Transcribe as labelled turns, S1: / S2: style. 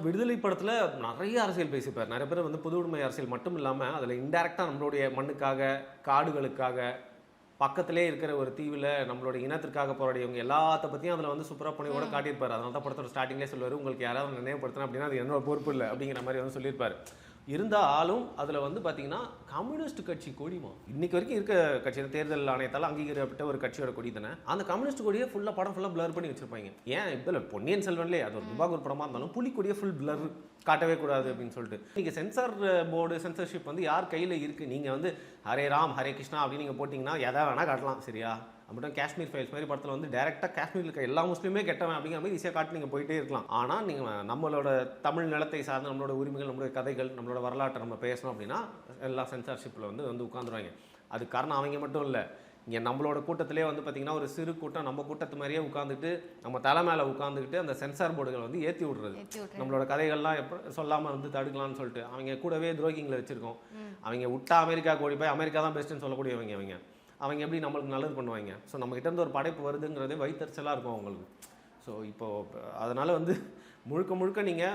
S1: விடுதலை படத்தில் நிறைய அரசியல் பேசிப்பார். நிறைய பேர் வந்து பொது உடைமை அரசியல் மட்டும் இல்லாமல் அதில் இன்டெரக்டாக நம்மளுடைய மண்ணுக்காக, காடுகளுக்காக, பக்கத்திலே இருக்கிற ஒரு தீவில் நம்மளோட இனத்திற்காக போராடியவங்க எல்லாத்த பற்றியும் அதில் வந்து சூப்பராக பணியோட காட்டியிருப்பார். அதனால தான் படத்தோட ஸ்டார்டிங்லேயே சொல்லுவார், உங்களுக்கு யாராவது நினைவுபடுத்தினா அப்படின்னா அது என்னோட பொறுப்பு இல்லை அப்படிங்கிற மாதிரி வந்து சொல்லியிருப்பார். இருந்தாலும் அதில் வந்து பார்த்தீங்கன்னா கம்யூனிஸ்ட் கட்சி கொடிமா இன்னைக்கு வரைக்கும் இருக்க கட்சி, தேர்தல் ஆணையத்தால் அங்கீகரிக்கப்பட்ட ஒரு கட்சியோட கொடி தானே. அந்த கம்யூனிஸ்ட் கொடியை ஃபுல்லாக படம் ஃபுல்லாக பிளர் பண்ணி வச்சிருப்பாங்க. ஏன் இப்போ பொன்னியின் செல்வன்லேயே அது ஒரு துபாகூர் படமாக இருந்தாலும் புலிக்கொடியை ஃபுல் பிளர் காட்டவே கூடாது அப்படின்னு சொல்லிட்டு நீங்கள் சென்சார் போர்டு சென்சர்ஷிப் வந்து யார் கையில் இருக்குது? நீங்கள் வந்து ஹரே ராம் ஹரே கிருஷ்ணா அப்படின்னு நீங்கள் போட்டிங்கன்னா எதை வேணால் காட்டலாம், சரியா? அப்படின்னா காஷ்மீர் ஃபைல்ஸ் மாதிரி படத்தில் வந்து டேரெக்டாக காஷ்மீரில் இருக்க எல்லா முஸ்லீமே கெட்டவன் அப்படிங்கிற மாதிரி ஈஸியாக காட்டி நீங்கள் போயிட்டே இருக்கலாம். ஆனால் நீங்கள் நம்மளோட தமிழ் நிலத்தை சார்ந்த நம்மளோட உரிமைகள், நம்மளோட கதைகள், நம்மளோட வரலாற்றை நம்ம பேசணும் அப்படின்னா எல்லா சென்சார்ஷிப்பில் வந்து உட்காந்துருவாங்க. அது காரணம் அவங்க மட்டும் இல்லை. இங்கே நம்மளோட கூட்டத்திலே வந்து பார்த்திங்கன்னா ஒரு சிறு கூட்டம் நம்ம கூட்டத்து மாதிரியே உட்காந்துட்டு நம்ம தலை மேலே உட்காந்துக்கிட்டு அந்த சென்சார் போர்டுகள் வந்து ஏற்றி விடுறது, நம்மளோட கதைகள்லாம் எப்போ சொல்லாமல் வந்து தடுக்கலாம்னு சொல்லிட்டு அவங்க கூடவே துரோகிங்களை வச்சுருக்கோம். அவங்க விட்டா அமெரிக்கா ஓடி போய் அமெரிக்கா தான் பெஸ்ட்டுன்னு சொல்லக்கூடியவங்க அவங்க எப்படி நம்மளுக்கு நல்லது பண்ணுவாங்க? ஸோ நம்மகிட்ட இருந்து ஒரு படைப்பு வருதுங்கிறதே வைத்தறிச்சலாக இருக்கும் அவங்களுக்கு. ஸோ இப்போது அதனால் வந்து முழுக்க நீங்கள்